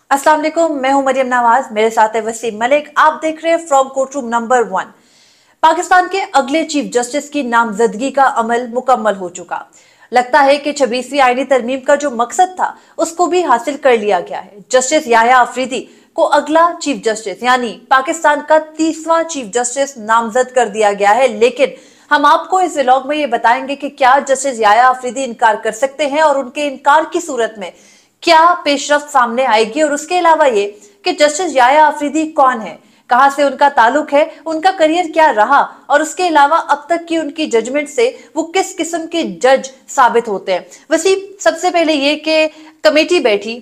अस्सलाम वालेकुम, मैं हूं मरियम नवाज, मेरे साथ है वसीम मलिक। आप देख रहे हैं फ्रॉम कोर्टरूम नंबर 1। पाकिस्तान के अगले चीफ जस्टिस की नामजदगी का अमल मुकम्मल हो चुका। लगता है कि 26वीं आईनी तरमीम का जो मकसद था उसको भी हासिल कर लिया गया है। जस्टिस याह्या अफरीदी को अगला चीफ जस्टिस यानी पाकिस्तान का 30वां चीफ जस्टिस नामजद कर दिया गया है। लेकिन हम आपको इस व्लॉग में ये बताएंगे कि क्या जस्टिस याह्या अफरीदी इनकार कर सकते हैं और उनके इनकार की सूरत में क्या पेशरफ्त सामने आएगी, और उसके अलावा ये कि जस्टिस याह्या अफरीदी कौन है, कहां से उनका ताल्लुक है, उनका करियर क्या रहा, और उसके अलावा अब तक की उनकी जजमेंट से वो किस किस्म के जज साबित होते हैं। वसीम, सबसे पहले ये कि कमेटी बैठी,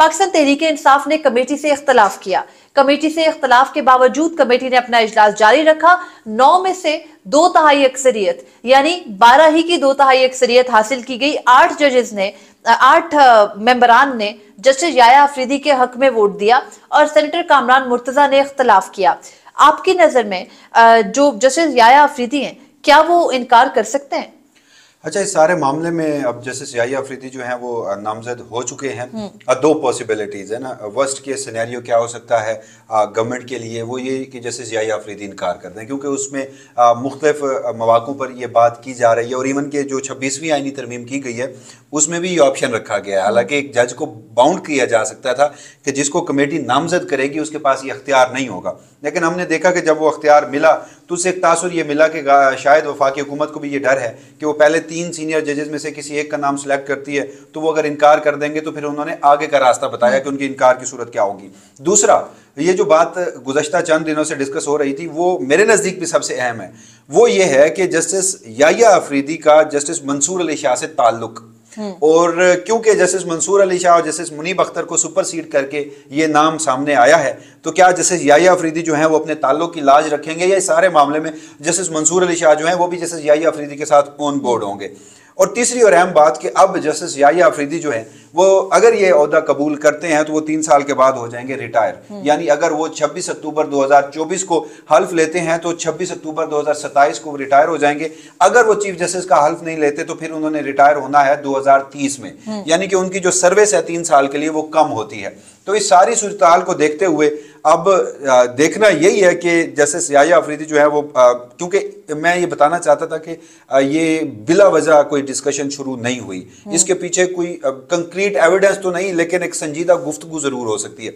पाकिस्तान तहरीक-ए-इंसाफ ने कमेटी से इख्तलाफ किया। कमेटी से इख्तलाफ के बावजूद कमेटी ने अपना इजलास जारी रखा। 9 में से 2 तिहाई अक्सरियत यानी 12 ही की 2 तिहाई अक्सरियत हासिल की गई। 8 मेंबरान ने जस्टिस याह्या अफरीदी के हक में वोट दिया और सेनेटर कामरान मुर्तजा ने इख्तलाफ किया। आपकी नजर में जो जस्टिस याह्या अफरीदी हैं, क्या वो इनकार कर सकते हैं? अच्छा, इस सारे मामले में अब जस्टिस याह्या अफरीदी जो हैं वो नामजद हो चुके हैं। 2 पॉसिबिलिटीज़ है ना। वर्स्ट केस सिनेरियो क्या हो सकता है गवर्नमेंट के लिए, वो ये कि जस्टिस याह्या अफरीदी इनकार कर दें, क्योंकि उसमें मुख्तलिफ मौक़ों पर ये बात की जा रही है और इवन के जो 26वीं आईनी तरमीम की गई है उसमें भी ये ऑप्शन रखा गया है। हालांकि एक जज को बाउंड किया जा सकता था कि जिसको कमेटी नामजद करेगी उसके पास ये अख्तियार नहीं होगा, लेकिन हमने देखा कि जब वो अख्तियार मिला तो उससे एक तासुर ये मिला कि शायद वफाकी हुकूमत को भी ये डर है कि वो पहले 3 सीनियर जजेस में से किसी एक का नाम सेलेक्ट करती है, तो वो अगर इनकार कर देंगे तो फिर उन्होंने आगे का रास्ता बताया कि उनकी इनकार की सूरत क्या होगी। दूसरा, ये जो बात गुज़श्ता चंद दिनों से डिस्कस हो रही थी वो मेरे नज़दीक भी सबसे अहम है, वो ये है कि जस्टिस याह्या अफरीदी का जस्टिस मंसूर अली शाह से ताल्लुक, और क्योंकि जस्टिस मंसूर अली शाह और जस्टिस मुनीब अख्तर को सुपरसीड करके ये नाम सामने आया है, तो क्या जस्टिस याह्या अफरीदी जो हैं वो अपने ताल्लुक की लाज रखेंगे या इस सारे मामले में जस्टिस मंसूर अली शाह जो हैं वो भी जस्टिस याह्या अफरीदी के साथ ऑन बोर्ड होंगे। और तीसरी और अहम बात कि अब जस्टिस याह्या अफरीदी जो है वो अगर ये ओहदा कबूल करते हैं तो वो 3 साल के बाद हो जाएंगे रिटायर। यानी अगर वो 26 अक्टूबर 2024 को हल्फ लेते हैं तो 26 अक्टूबर 2027 को रिटायर हो जाएंगे। अगर वो चीफ जस्टिस का हल्फ नहीं लेते तो फिर उन्होंने रिटायर होना है 2030 में, यानी कि उनकी जो सर्विस है 3 साल के लिए वो कम होती है। तो इस सारी सूरत-ए-हाल को देखते हुए अब देखना यही है कि जस्टिस याह्या अफरीदी जो है वो क्योंकि मैं ये बताना चाहता था कि ये बिला वजह कोई डिस्कशन शुरू नहीं हुई, इसके पीछे कोई कंक्रीट एविडेंस तो नहीं, लेकिन एक संजीदा गुफ्तगू जरूर हो सकती है।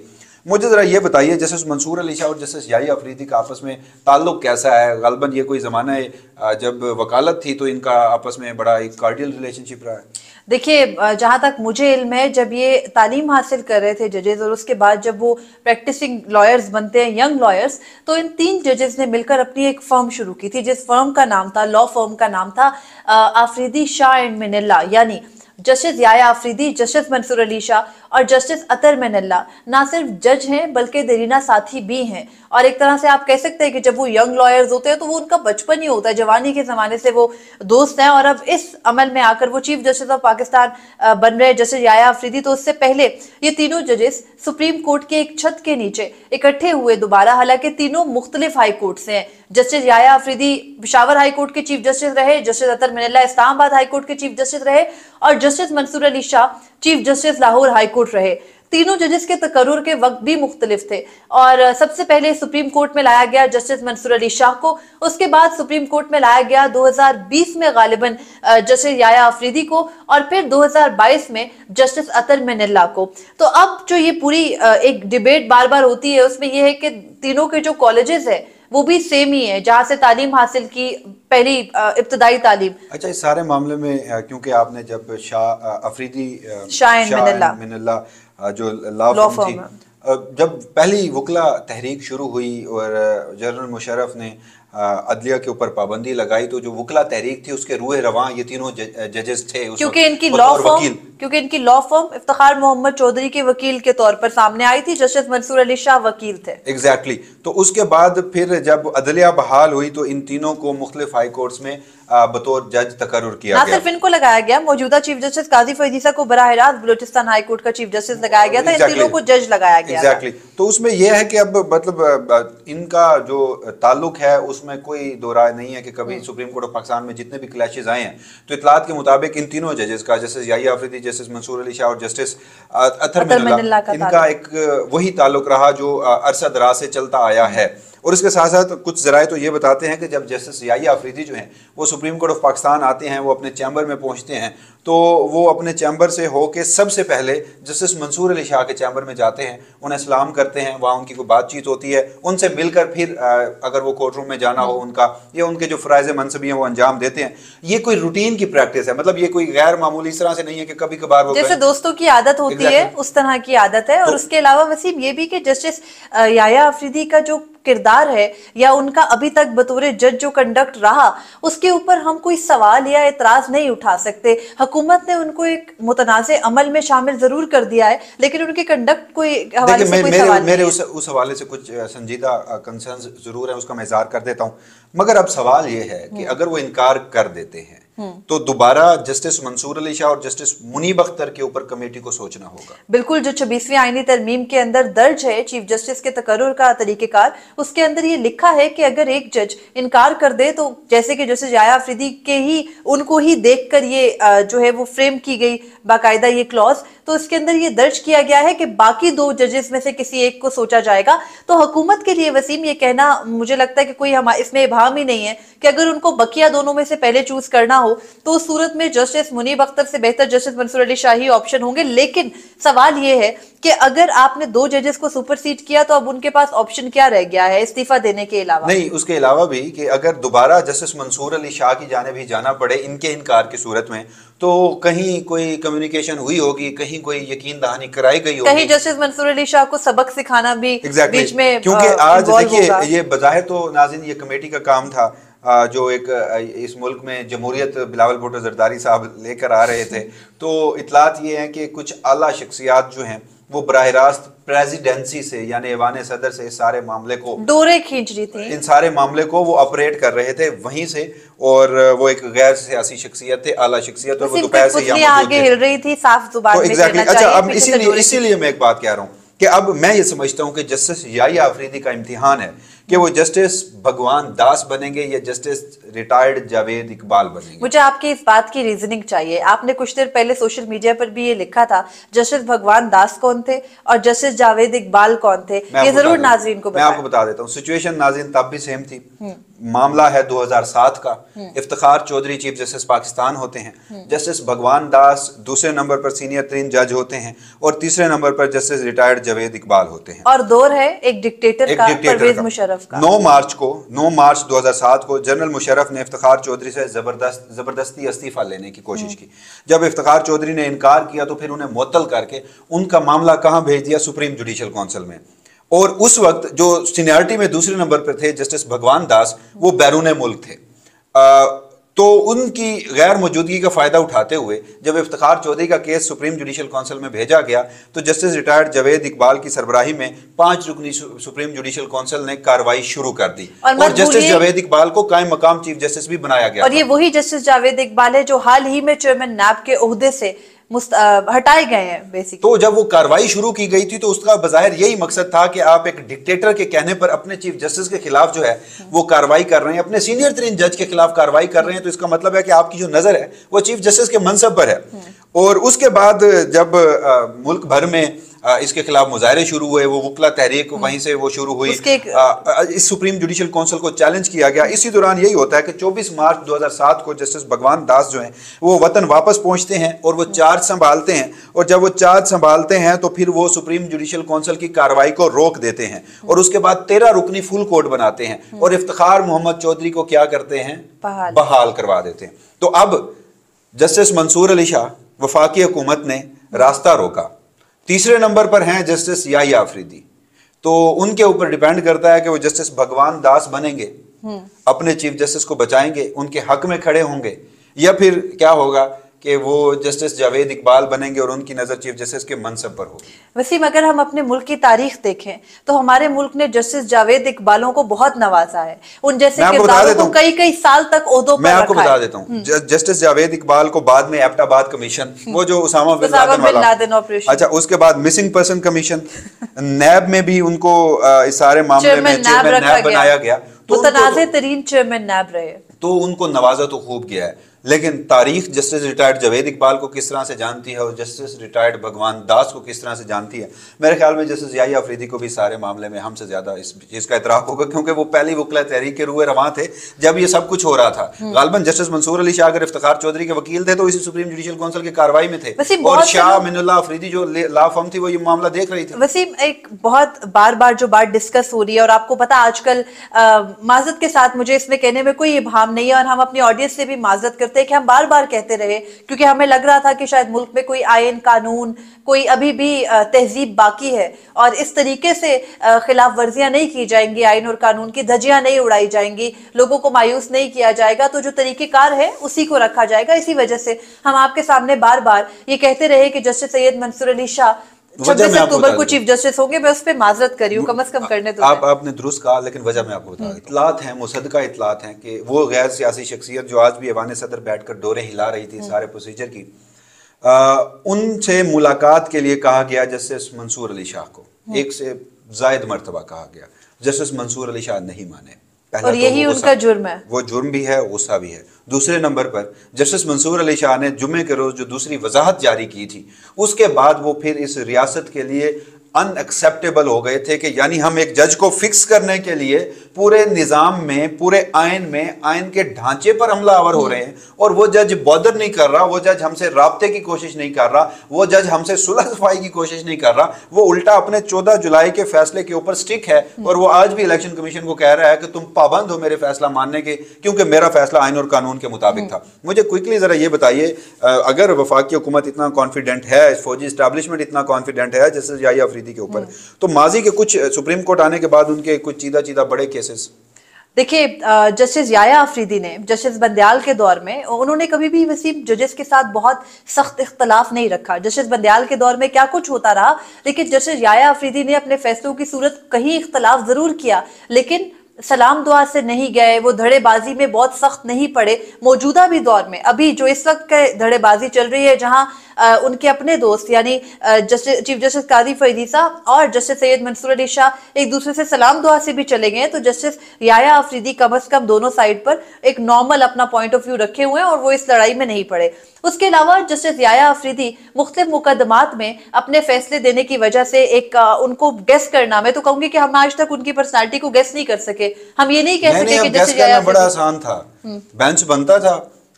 मुझे ज़रा ये बताइए, जस्टिस मंसूर अली शाह और जस्टिस याह्या अफरीदी का आपस में ताल्लुक कैसा है? ग़ालिबन ये कोई ज़माना है जब वकालत थी तो इनका आपस में बड़ा एक कार्डियल रिलेशनशिप रहा है। देखिए, जहां तक मुझे इल्म है, जब ये तालीम हासिल कर रहे थे जजेस और उसके बाद जब वो प्रैक्टिसिंग लॉयर्स बनते हैं, यंग लॉयर्स, तो इन 3 जजेस ने मिलकर अपनी एक फर्म शुरू की थी जिस फर्म का नाम था, लॉ फर्म का नाम था आफरीदी शाह एंड मिनल्ला। यानी जस्टिस याह्या अफरीदी, जस्टिस मंसूर अली शाह और जस्टिस अतर मिनल्ला ना सिर्फ जज हैं बल्कि देरीना साथी भी हैं। और एक तरह से आप कह सकते हैं कि जब वो यंग लॉयर्स होते हैं तो वो उनका बचपन ही होता है, जवानी के ज़माने से वो दोस्त हैं। और अब इस अमल में आकर वो चीफ जस्टिस ऑफ पाकिस्तान बन रहे जस्टिस याह्या अफरीदी, तो उससे पहले ये तीनों जजेस सुप्रीम कोर्ट के एक छत के नीचे इकट्ठे हुए दोबारा। हालांकि तीनों मुख्तलिफ हाई कोर्ट से हैं। Justice Yahya Afridi Peshawar high court के चीफ जस्टिस रहे, justice Athar Minallah Islamabad high court के चीफ जस्टिस रहे और justice Mansoor Ali Shah chief justice Lahore high court रहे। तीनों जजेस के तकर्रुर के वक्त भी मुख्तलिफ थे और सबसे पहले सुप्रीम कोर्ट में लाया गया जस्टिस मंसूर अली शाह को, उसके बाद सुप्रीम कोर्ट में लाया गया 2020 में गालिबन जस्टिस याह्या अफरीदी को, और फिर 2022 में जस्टिस अतर मिनल्ला को। तो अब जो ये पूरी एक डिबेट बार बार होती है उसमें यह है कि तीनों के जो कॉलेजेस है वो भी सेम ही है जहां से तालीम हासिल की, पहली इब्तदाई तालीम। अच्छा, इस सारे मामले में क्योंकि आपने जब अफरीदी शाह मिनल्ला जो लॉ फर्म थी, जब पहली वकला तहरीक शुरू हुई और जनरल मुशर्रफ ने अदलिया के ऊपर पाबंदी लगाई, तो जो वकला तहरीक थी उसके रूह रवां ये तीनों जजेस थे क्योंकि इनकी लॉ फर्म इफ्तिखार मोहम्मद चौधरी के वकील के तौर पर सामने आई थी। जस्टिस मंसूर अली शाह वकील थे। एग्जैक्टली। तो उसके बाद फिर जब अदलिया बहाल हुई तो इन तीनों को मुख्तलिफ हाई कोर्ट्स में बतौर जज तकर्रुर किया गया। ना सिर्फ इनको लगाया गया, मौजूदा चीफ जस्टिस काजी फैजीसा को बराह रास्त बलूचिस्तान हाई कोर्ट का चीफ जस्टिस लगाया गया था। इन तीनों को जज लगाया गया। एग्जैक्टली। तो उसमें यह है कि अब मतलब इनका जो ताल्लुक है उसमें कोई दो राय नहीं है कि कभी सुप्रीम कोर्ट ऑफ पाकिस्तान में जितने भी क्लैशेस आए हैं तो इतलात के मुताबिक इन तीनों जजेस का, जस्टिस याह्या अफरीदी, जस्टिस मंसूर अली शाह और जस्टिस अतर अतर मिनुल्लाह मिनुल्लाह, का इनका एक वही ताल्लुक रहा जो अरसा दराज से चलता आया है। और इसके साथ साथ कुछ जराए तो ये बताते हैं कि जब जस्टिस याहिया अफरीदी जो हैं वो सुप्रीम कोर्ट ऑफ पाकिस्तान आते हैं, वो अपने चैम्बर में पहुंचते हैं, तो वो अपने चैम्बर से होके सबसे पहले जस्टिस मंसूर अली शाह के चैम्बर में जाते हैं, उन्हें सलाम करते हैं, वहाँ उनकी कोई बातचीत होती है, उनसे मिलकर फिर अगर वो कोर्ट रूम में जाना हो उनका, या उनके जो फ़राइज़ मनसबी हैं वो अंजाम देते हैं। ये कोई रूटीन की प्रैक्टिस है, मतलब ये कोई गैर मामूली इस तरह से नहीं है कि कभी कभार वो जैसे दोस्तों की आदत होती है उस तरह की आदत है। और उसके अलावा वसीम ये भी कि जस्टिस याहिया अफरीदी का जो किरदार है या उनका अभी तक बतौर जज जो कंडक्ट रहा, उसके ऊपर हम कोई सवाल या एतराज नहीं उठा सकते। हुकूमत ने उनको एक मुतनाज़े अमल में शामिल जरूर कर दिया है, लेकिन उनके कंडक्ट कोई हवाले से कोई सवाल मेरे उस हवाले से कुछ संजीदा कंसर्न्स जरूर है, उसका मैं इज़हार कर देता हूँ। मगर अब सवाल ये है कि अगर वो इनकार कर देते हैं तो दोबारा जस्टिस मंसूर अली शाह और जस्टिस मुनीब अख्तर के ऊपर कमेटी को सोचना होगा। बिल्कुल, जो 26वीं आईनी तरमीम के अंदर दर्ज है चीफ जस्टिस के तकर्रुर का तरीकेकार, उसके अंदर ये लिखा है कि अगर एक जज इनकार कर दे तो जैसे कि जस्टिस याहिया अफरीदी के ही उनको ही देखकर ये जो है वो फ्रेम की गई बाकायदा ये क्लॉज, तो इसके अंदर ये दर्ज किया गया है कि बाकी दो जजेस में से किसी एक को सोचा जाएगा। तो हुकूमत के लिए वसीम ये कहना मुझे लगता है कि कोई इसमें इबाहम ही नहीं है कि अगर उनको बकिया दोनों में से पहले चूज करना हो तो उस सूरत में जस्टिस मुनीब अख्तर से बेहतर जस्टिस मंसूर अली शाह ही ऑप्शन होंगे। लेकिन सवाल ये है कि अगर आपने दो जजेस को सुपरसीड किया तो अब उनके पास ऑप्शन क्या रह गया है इस्तीफा देने के अलावा? नहीं, उसके अलावा भी कि अगर दोबारा जस्टिस मंसूर अली शाह की जानिब ही जाना पड़े इनके इनकार की सूरत में, तो कहीं कोई कम्युनिकेशन हुई होगी, कहीं कोई यकीन दहानी कराई गई होगी, कहीं जस्टिस मंसूर अली शाह को सबक सिखाना भी बीच में, क्योंकि आज देखिए ये बज़ाहिर तो नाज़रीन ये कमेटी का काम था जो एक इस मुल्क में जमहूरियत बिलावल भुट्टो जरदारी साहब लेकर आ रहे थे। तो इतलात ये हैं कि कुछ आला शख्सियात जो हैं वो बराह रास्त प्रेसिडेंसी से यानी ऐवान सदर से इस सारे मामले को डोरे खींच रही थी, इन सारे मामले को वो ऑपरेट कर रहे थे वहीं से, और वो एक गैर सियासी शख्सियत थे, आला शख्सियत, और वो दोपहर से यहाँ आगे हिल रही थी, साफ जुबान में एग्जैक्टली। अच्छा, अब इसीलिए मैं एक बात कह रहा हूँ कि अब मैं ये समझता हूँ कि जस्टिस याहिया अफरीदी का इम्तिहान है कि वो जस्टिस भगवान दास बनेंगे या जस्टिस रिटायर्ड जावेद इकबाल बनेंगे। मुझे आपकी इस बात की रीजनिंग चाहिए। आपने कुछ देर पहले सोशल मीडिया पर भी ये लिखा था, जस्टिस भगवान दास कौन थे और जस्टिस जावेद इकबाल कौन थे, ये जरूर नाज़रीन को बताएं। मैं आपको बता देता हूँ। सिचुएशन नाज़रीन तब भी सेम थी। मामला है 2007 का। इफ्तिखार चौधरी चीफ जस्टिस पाकिस्तान होते हैं, जस्टिस भगवान दास दूसरे नंबर पर सीनियर तरीन जज होते हैं, और तीसरे नंबर पर जस्टिस रिटायर्ड जावेद इकबाल होते हैं। और दौर है एक डिक्टेटर का, परवेज मुशर्रफ का। 9 मार्च 2007 को जनरल मुशर्रफ ने इफ्तिखार चौधरी से जबरदस्ती इस्तीफा लेने की कोशिश की। जब इफ्तिखार चौधरी ने इनकार किया तो फिर उन्हें मुअत्तल करके उनका मामला कहाँ भेज दिया? सुप्रीम जुडिशल काउंसिल में। और उस वक्त जो सीनियरिटी में दूसरे नंबर पर थे जस्टिस भगवान दास, वो बैरून मुल्क थे। तो उनकी गैर मौजूदगी का फायदा उठाते हुए जब इफ्तिखार चौधरी का केस सुप्रीम जुडिशल काउंसिल में भेजा गया तो जस्टिस रिटायर्ड जावेद इकबाल की सरबराही में 5 रुकनी सुप्रीम जुडिशल काउंसिल ने कार्रवाई शुरू कर दी, और जस्टिस जावेद इकबाल को कायम मकाम चीफ जस्टिस भी बनाया गया। और ये वही जस्टिस जावेद इकबाल है जो हाल ही में चेयरमैन नैब के ओहदे से हटाए गए हैं बेसिकली। तो जब वो कार्रवाई शुरू की गई थी तो उसका बज़ाहिर यही मकसद था कि आप एक डिक्टेटर के कहने पर अपने चीफ जस्टिस के खिलाफ जो है वो कार्रवाई कर रहे हैं, अपने सीनियर तरीन जज के खिलाफ कार्रवाई कर रहे हैं, तो इसका मतलब है कि आपकी जो नजर है वो चीफ जस्टिस के मनसब पर है। और उसके बाद जब मुल्क भर में इसके खिलाफ मुजाहरे शुरू हुए, वो वकला तहरीक वहीं से वो शुरू हुई, इस सुप्रीम जुडिशल काउंसिल को चैलेंज किया गया। इसी दौरान यही होता है कि 24 मार्च 2007 को जस्टिस भगवान दास जो हैं वो वतन वापस पहुंचते हैं और वो चार्ज संभालते हैं, और जब वो चार्ज संभालते हैं तो फिर वो सुप्रीम जुडिशल काउंसिल की कार्रवाई को रोक देते हैं, और उसके बाद 13 रुकनी फुल कोर्ट बनाते हैं, और इफ्तिखार मोहम्मद चौधरी को क्या करते हैं? बहाल करवा देते हैं। तो अब जस्टिस मंसूर अली शाह, वफाकी हुकूमत ने रास्ता रोका। तीसरे नंबर पर हैं जस्टिस याहिया अफरीदी। तो उनके ऊपर डिपेंड करता है कि वो जस्टिस भगवान दास बनेंगे, अपने चीफ जस्टिस को बचाएंगे, उनके हक में खड़े होंगे, या फिर क्या होगा कि वो जस्टिस जावेद इकबाल बनेंगे और उनकी नजर चीफ जस्टिस के मनसब पर होगी। वसीम, अगर हम अपने मुल्क की तारीख देखें तो हमारे मुल्क ने जस्टिस जावेद इकबालों को बहुत नवाजा है, उन जैसे किरदारों को कई साल तक ओहदों पर मैं आपको बता देता हूँ। जस्टिस जावेद इकबाल को बाद में एबटाबाद कमीशन, वो जो उसामा बिन लादेन ऑपरेशन, अच्छा, उसके बाद मिसिंग पर्सन कमीशन, नैब में भी उनको इस सारे मामले में चेयरमैन नैब बनाया गया, मुतनाज़े तरीन चेयरमैन नैब रहे, तो उनको नवाजा तो खूब गया है। लेकिन तारीख जस्टिस रिटायर्ड जावेद इकबाल को किस तरह से जानती है और जस्टिस रिटायर्ड भगवान दास को किस तरह से जानती है, मेरे ख्याल में जस्टिस याहिया अफरीदी को भी सारे मामले में हमसे ज़्यादा इस चीज़ का इतराफ़ होगा, क्योंकि वो पहली वकला तहरीक के रूए रवां थे जब ये सब कुछ हो रहा था। गालिबन जस्टिस मंसूर अली शाह अगर इफ्तिखार चौधरी के वकील थे तो इसी सुप्रीम जुडिशल काउंसिल की कार्रवाई में थे, और शाह मिनुल्लाह अफरीदी जो लॉ फर्म थी वो ये मामला देख रही थी। वसीम, एक बहुत बार बार जो बात डिस्कस हो रही है, और आपको पता आजकल माजरत के साथ मुझे इसमें कहने में कोई इबाम नहीं है, और हम अपनी ऑडियंस से भी माजरत करते हैं कि हम बार बार कहते रहे, क्योंकि हमें लग रहा था कि शायद मुल्क में कोई आयन कानून, कोई अभी भी तहजीब बाकी है, और इस तरीके से खिलाफ वर्जियां नहीं की जाएंगी, आयन और कानून की धज्जियां नहीं उड़ाई जाएंगी, लोगों को मायूस नहीं किया जाएगा, तो जो तरीकेकार है उसी को रखा जाएगा। इसी वजह से हम आपके सामने बार बार ये कहते रहे कि जस्टिस सैयद मंसूर अली शाह 26 अक्टूबर को चीफ जस्टिस होंगे। मैं उस पर माजरत कर रही हूँ, कम से कम करने दो। आपने दुरुस्त कहा, लेकिन वजह मैं आपको बता, इतलात हैं, मुसद्दका इतलात हैं कि वो गैर सियासी शख्सियत जो आज भी ऐवान सदर बैठकर डोरे हिला रही थी सारे प्रोसीजर की, उनसे मुलाकात के लिए कहा गया जस्टिस मंसूर अली शाह को, एक से जायद मरतबा कहा गया। जस्टिस मंसूर अली शाह नहीं माने, और यही उनका जुर्म है, वो जुर्म भी है, गुस्सा भी है। दूसरे नंबर पर जस्टिस मंसूर अली शाह ने जुमे के रोज जो दूसरी वजाहत जारी की थी, उसके बाद वो फिर इस रियासत के लिए अनएक्सेप्टेबल हो गए थे कि यानी हम एक जज को फिक्स करने के लिए पूरे निज़ाम में, पूरे आयन में, आयन के ढांचे पर हमलावर हो रहे हैं, और वो जज बॉदर नहीं कर रहा, वो जज हमसे राब्ते की कोशिश नहीं कर रहा, वो जज हमसे सुलह सफाई की कोशिश नहीं कर रहा, वो उल्टा अपने 14 जुलाई के फैसले के ऊपर स्टिक है, और वो आज भी इलेक्शन कमीशन को कह रहा है कि तुम पाबंद हो मेरे फैसला मानने के, क्योंकि मेरा फैसला आयन और कानून के मुताबिक था। मुझे क्विकली जरा ये बताइए, अगर वफाकी हुकूमत इतना कॉन्फिडेंट है, फौजी इस्टेब्लिशमेंट इतना कॉन्फिडेंट है जस्टिस याहिया अफरीदी के ऊपर, तो माजी के कुछ सुप्रीम कोर्ट आने के बाद उनके कुछ चीदा चीदा बड़े केसेस, देखिए जस्टिस याहिया अफरीदी ने जस्टिस बंदयाल के दौर में उन्होंने कभी भी वसीम जजेस के साथ बहुत सख्त इख्तलाफ नहीं रखा। जस्टिस बंदयाल के दौर में क्या कुछ होता रहा, लेकिन जस्टिस याहिया अफरीदी ने अपने फैसलों की सूरत कहीं इख्तलाफ जरूर किया, लेकिन सलाम दुआ से नहीं गए, वो धड़ेबाजी में बहुत सख्त नहीं पड़े। मौजूदा भी दौर में, अभी जो इस वक्त के धड़ेबाजी चल रही है, जहां उनके अपने दोस्त यानी चीफ जस्टिस काजी फरीदी साहब और जस्टिस सैयद मंसूर अली शाह एक दूसरे से सलाम दुआ से भी चले गए, तो जस्टिस याहिया अफरीदी कम से कम दोनों साइड पर एक नॉर्मल अपना पॉइंट ऑफ व्यू रखे हुए हैं, और वो इस लड़ाई में नहीं पड़े। उसके अलावा जस्टिस याहिया अफरीदी मुख्तलिफ मुकदमात में अपने फैसले देने की वजह से एक उनको गेस करना, मैं तो कहूंगी कि हम आज तक उनकी पर्सनालिटी को गेस नहीं कर सके। हम ये नहीं कह सके कि जस्टिस याहिया बड़ा आसान था, बेंच बनता था,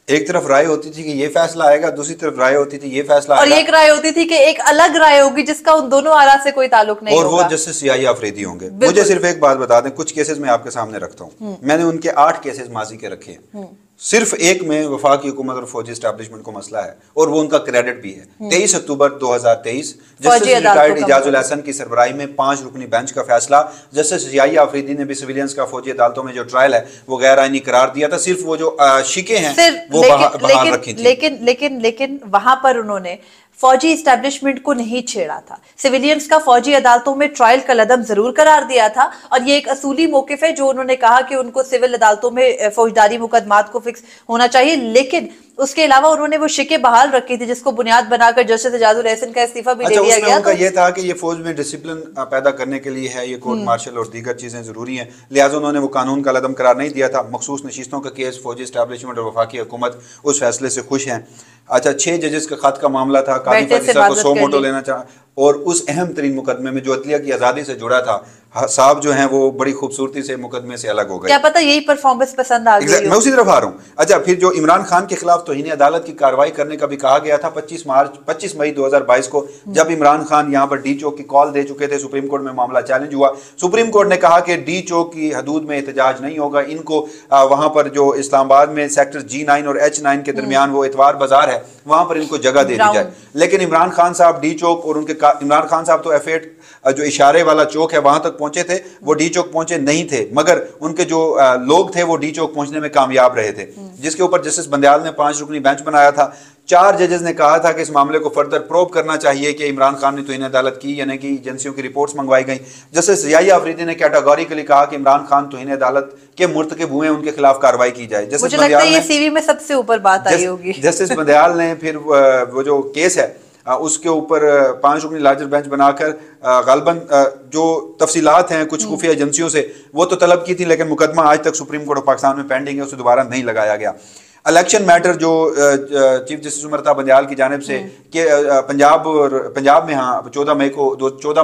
एक तरफ राय होती थी कि ये फैसला आएगा, दूसरी तरफ राय होती थी ये फैसला आएगा, और एक राय होती थी कि एक अलग राय होगी जिसका उन दोनों आरा से कोई ताल्लुक नहीं और होगा, वो जस्टिस याहिया अफरीदी होंगे। मुझे सिर्फ एक बात बता दें, कुछ केसेस मैं आपके सामने रखता हूँ, मैंने उनके 8 केसेस माजी के रखे हैं, सिर्फ एक में वफाकी हुकूमत और फौजी एस्टैब्लिशमेंट को मसला है, और वो उनका क्रेडिट भी है। 23 अक्टूबर 2023 जस्टिस रिटायर्ड इजाजुल हसन की सरबराही में 5 रुकनी बेंच का फैसला, जस्टिस याहिया अफरीदी ने भी सिविलियंस का फौजी अदालतों में जो ट्रायल है वो गैर आईनी करार दिया था, सिर्फ वो जो शिके हैं वो बहाल रखी थी। लेकिन वहां पर उन्होंने फौजी इस्टेब्लिशमेंट को नहीं छेड़ा था, सिविलियंस का फौजी अदालतों में ट्रायल का लदम जरूर करार दिया था, और ये एक असूली मौकिफ है जो उन्होंने कहा कि उनको सिविल अदालतों में फौजदारी मुकदमात को फिक्स होना चाहिए, लेकिन उसके अलावा उन्होंने वो शिके बहाल रखी थी जिसको बुनियाद बनाकर जस्टिस इजाजुल हसन का इस्तीफा भी दे दिया गया। तो ये था कि ये फौज में डिसिप्लिन पैदा करने के लिए है, ये कोर्ट मार्शल और दीगर चीजें जरूरी हैं, लिहाजा उन्होंने वो कानून का लदम करार नहीं दिया था। मखसूस नशिस्तों का केस, फौजी एस्टैब्लिशमेंट और वफाकी हुकूमत उस फैसले से खुश हैं। अच्छा, 6 जजेस का खत का मामला था, काजी फरीदी साहब को 100 मोटो लेना चाहा, और उस अहम तरीन मुकदमे में जो अदलिया की आज़ादी से जुड़ा था, साहब जो हैं वो बड़ी खूबसूरती से मुकदमे से अलग हो गए। क्या पता यही परफॉर्मेंस पसंद आ गई। मैं उसी तरफ आ रहा हूँ। अच्छा, फिर जो इमरान खान के खिलाफ तौहीन अदालत की कार्रवाई करने का भी कहा गया था 25 मई 2022 को, जब इमरान खान यहाँ पर डी चौक की कॉल दे चुके थे, सुप्रीम कोर्ट में मामला चैलेंज हुआ। सुप्रीम कोर्ट ने कहा कि डी चौक की हदूद में एहतजाज नहीं होगा, इनको वहाँ पर जो इस्लामाबाद में सेक्टर G9 और H9 के दरमियान वो इतवार बाजार है, वहाँ पर इनको जगह दे दी जाए। लेकिन इमरान खान साहब डी चौक और उनके इमरान खान साहब तो F8 जो इशारे वाला चौक है वहां तक पहुंचे थे, वो डी चौक पहुंचे नहीं थे, मगर उनके जो लोग थे वो डी चौक पहुंचने में कामयाब रहे थे, जिसके ऊपर जस्टिस बंदयाल ने 5 रुकनी बेंच बनाया था। 4 जजेस ने कहा था कि इस मामले को फर्दर प्रोब करना चाहिए कि इमरान खान ने तौहीन अदालत की या नहीं की, एजेंसियों की रिपोर्ट्स मंगवाई गई। जस्टिस याहिया अफरीदी ने कैटेगोरिकली कहा कि इमरान खान तौहीन अदालत के मुर्तकिब हुए, उनके खिलाफ कार्रवाई की जाए। मुझे लगता है ये सीवी में सबसे ऊपर बात आई होगी। जस्टिस बंदयाल ने फिर वो जो केस है उसके ऊपर 5 रुकनी लार्जर बेंच बनाकर गालबन जो तफसीलात हैं कुछ खुफिया एजेंसियों से वो तो तलब की थी, लेकिन मुकदमा आज तक सुप्रीम कोर्ट ऑफ पाकिस्तान में पेंडिंग है, उसे दोबारा नहीं लगाया गया। इलेक्शन मैटर जो चीफ जस्टिस उमर अता बंदियाल की जानिब से कि पंजाब में हाँ 14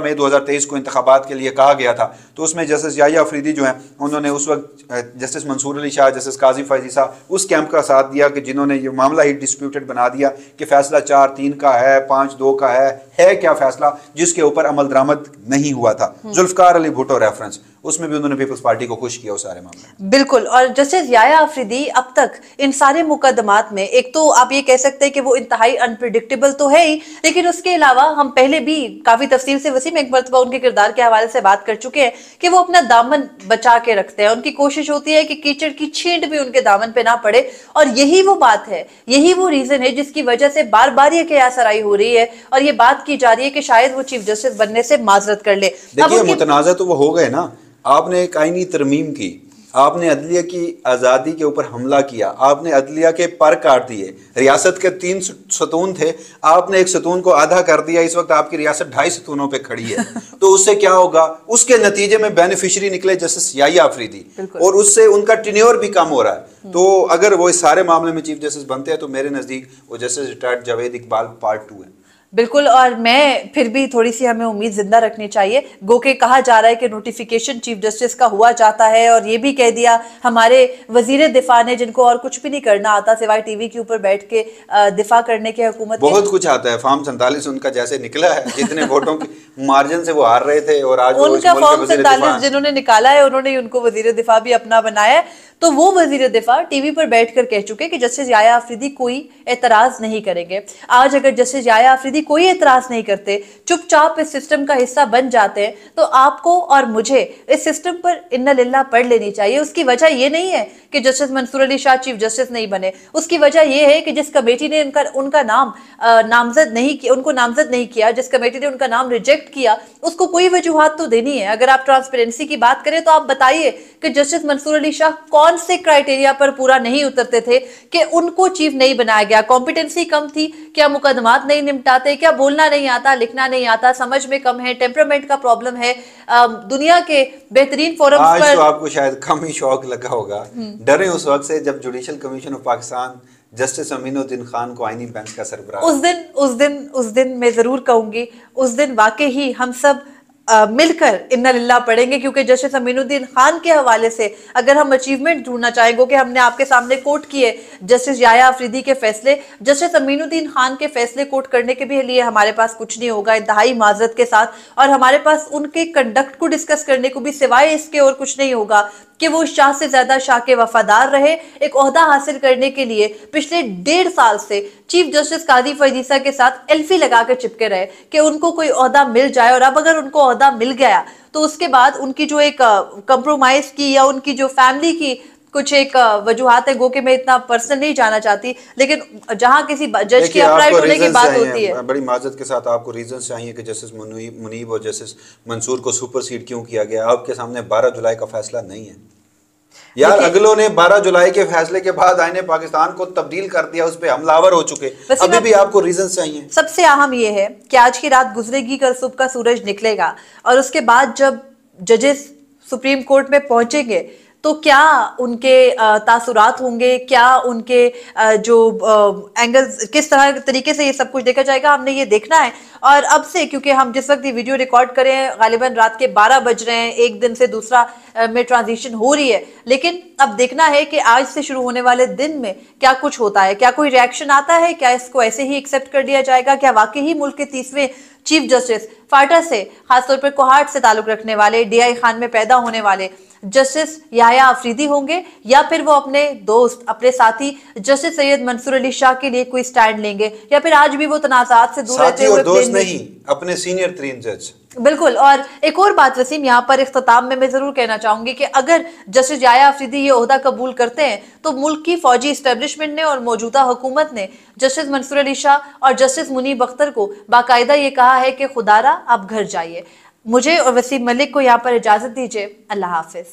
मई 2023 को इंतखाबात के लिए कहा गया था, तो उसमें जस्टिस याहिया अफरीदी जो हैं उन्होंने उस वक्त जस्टिस मंसूर अली शाह, जस्टिस काजी फैज़ ईसा उस कैंप का साथ दिया कि जिन्होंने ये मामला ही डिस्प्यूटेड बना दिया कि फैसला 4-3 का है, 5-2 का है क्या फैसला जिसके ऊपर अमल दरामद नहीं हुआ था। जुल्फकार अली भुट्टो रेफरेंस, उसमें भी उन्होंने पीपल्स पार्टी को खुश किया उस सारे मामले। बिल्कुल, और जस्टिस याहिया अफरीदी अब तक इन सारे मुकदमात में, एक तो आप ये कह सकते हैं कि वो इंतहाई अनप्रिडिक्टेबल तो है ही, लेकिन उसके अलावा हम पहले भी काफी तफसील से वसीम एक मरतबा उनके किरदार के हवाले से बात कर चुके हैं कि वो अपना दामन बचा के रखते हैं। उनकी कोशिश होती है कि कीचड़ की छींट भी उनके दामन पे ना पड़े, और यही वो बात है, यही वो रीजन है जिसकी वजह से बार बार ये कयासराई हो रही है और ये बात की जा रही है कि शायद वो चीफ जस्टिस बनने से माजरत कर ले। देखिए मुतनाज़ा तो वो हो गए ना, आपने एक आईनी तरमीम की, आपने अदलिया की आज़ादी के ऊपर हमला किया, आपने अदलिया के पर काट दिए, रियासत के 3 सतून थे, आपने एक सतून को आधा कर दिया, इस वक्त आपकी रियासत 2.5 सतूनों पे खड़ी है। तो उससे क्या होगा, उसके नतीजे में बेनिफिशियरी निकले जस्टिस याहिया अफरीदी, और उससे उनका टेन्योर भी कम हो रहा है। तो अगर वो इस सारे मामले में चीफ जस्टिस बनते हैं तो मेरे नज़दीक वो justice retired Javed Iqbal part 2 है। बिल्कुल, और मैं फिर भी थोड़ी सी हमें उम्मीद जिंदा रखनी चाहिए। गो के कहा जा रहा है कि नोटिफिकेशन चीफ जस्टिस का हुआ चाहता है, और ये भी कह दिया हमारे वजीर दिफा ने, जिनको और कुछ भी नहीं करना आता सिवाय टीवी के ऊपर बैठ के दिफा करने के हुकूमत बहुत कुछ आता है। फॉर्म 47 उनका जैसे निकला है, जितने वोटों के मार्जिन से वो हार रहे थे, और आज उनका फॉर्म 47 जिन्होंने निकाला है उन्होंने उनको वजीर दिफा भी अपना बनाया है। तो वो वजीर दिफा टीवी पर बैठकर कह चुके कि जस्टिस याहिया अफरीदी कोई एतराज नहीं करेंगे। आज अगर जस्टिस याहिया अफरीदी कोई एतराज नहीं करते, चुपचाप इस सिस्टम का हिस्सा बन जाते हैं, तो आपको और मुझे इस सिस्टम पर इन्ना लिल्लाह पढ़ लेनी चाहिए। उसकी वजह ये नहीं है कि justice Mansoor Ali Shah chief justice नहीं बने, उसकी वजह यह है कि जिस कमेटी ने उनका नाम नामजद नहीं किया, उनको नामजद नहीं किया, जिस कमेटी ने उनका नाम रिजेक्ट किया, उसको कोई वजूहात तो देनी है। अगर आप ट्रांसपेरेंसी की बात करें तो आप बताइए कि जस्टिस मंसूर अली शाह कौन से क्राइटेरिया पर पूरा नहीं उतरते थे कि उनको चीफ नहीं बनाया गया? कॉम्पिटेंसी कम थी क्या? मुकदमात नहीं निपटाते क्या? बोलना नहीं आता, लिखना नहीं आता, समझ में कम है, टेम्परामेंट का प्रॉब्लम है? दुनिया के बेहतरीन फोरम पर तो आपको शायद कम ही शौक लगा होगा, डरे उस वक्त से जब judicial commission of Pakistan justice Aminuddin Khan को आईनी बेंच का सरबराह उस दिन मैं जरूर कहूंगी, उस दिन वाकई ही हम सब मिलकर इन्ना लिल्लाह पढ़ेंगे, क्योंकि जस्टिस अमीनुद्दीन खान के हवाले से अगर हम अचीवमेंट ढूंढना चाहेंगे, कि हमने आपके सामने कोट किए जस्टिस याहिया अफरीदी के फैसले, जस्टिस अमीनुद्दीन खान के फैसले कोट करने के भी लिए हमारे पास कुछ नहीं होगा, इंतहाई माजरत के साथ, और हमारे पास उनके कंडक्ट को डिस्कस करने को भी सिवाय इसके और कुछ नहीं होगा कि वो शाह से ज्यादा शाह के वफादार रहे। एक ओहदा हासिल करने के लिए पिछले 1.5 साल से चीफ जस्टिस काजी फैज़ ईसा के साथ एल्फी लगाकर चिपके रहे कि उनको कोई ओहदा मिल जाए, और अब अगर उनको ओहदा मिल गया तो उसके बाद उनकी जो एक कंप्रोमाइज की या उनकी जो फैमिली की कुछ एक वजूहात है, गो के मैं इतना पर्सनल नहीं जाना चाहती, लेकिन जहां किसी जज की अपराइट होने की बात होती है, बड़ी माजरत के साथ आपको रीजन चाहिए कि जस्टिस मुनीब और जस्टिस मंसूर को सुपरसीड क्यों किया गया। आपके सामने 12 जुलाई का फैसला नहीं है यार, अगलों ने 12 जुलाई के फैसले के बाद आईने पाकिस्तान को तब्दील कर दिया, उस पे हमलावर हो चुके, अभी भी आपको रीजन चाहिए। सबसे अहम ये है कि आज की रात गुजरेगी, कल सुबह का सूरज निकलेगा, और उसके बाद जब जजेस सुप्रीम कोर्ट में पहुंचेंगे तो क्या उनके तासुरात होंगे, क्या उनके जो एंगल्स, किस तरह तरीके से ये सब कुछ देखा जाएगा, हमने ये देखना है। और अब से, क्योंकि हम जिस वक्त ये वीडियो रिकॉर्ड कर रहे हैं गालिबन रात के 12 बज रहे हैं, एक दिन से दूसरा में ट्रांजिशन हो रही है, लेकिन अब देखना है कि आज से शुरू होने वाले दिन में क्या कुछ होता है, क्या कोई रिएक्शन आता है, क्या इसको ऐसे ही एक्सेप्ट कर लिया जाएगा, क्या वाकई ही मुल्क के 30वें चीफ जस्टिस फाटा से, खासतौर पर कोहाट से ताल्लुक रखने वाले, DI खान में पैदा होने वाले जस्टिस याहिया अफरीदी होंगे, या फिर वो अपने दोस्त, अपने साथी जस्टिस सैयद मंसूर अली शाह के लिए कोई स्टैंड लेंगे, या फिर आज भी वो तनाज़ात से दूर रहते हुए दोस्त नहीं, अपने सीनियर 3 जज। बिल्कुल। और एक और बात वसीम, यहाँ पर इख्तिताम में मैं जरूर कहना चाहूंगी कि अगर जस्टिस याहिया अफरीदी ये ओहदा कबूल करते हैं तो मुल्क की फौजी इस्टेब्लिशमेंट ने और मौजूदा हुकूमत ने जस्टिस मंसूर अली शाह और जस्टिस मुनीब अख्तर को बाकायदा ये कहा है कि खुदारा आप घर जाइए। मुझे और वसीम मलिक को यहाँ पर इजाजत दीजिए। अल्लाह हाफिज।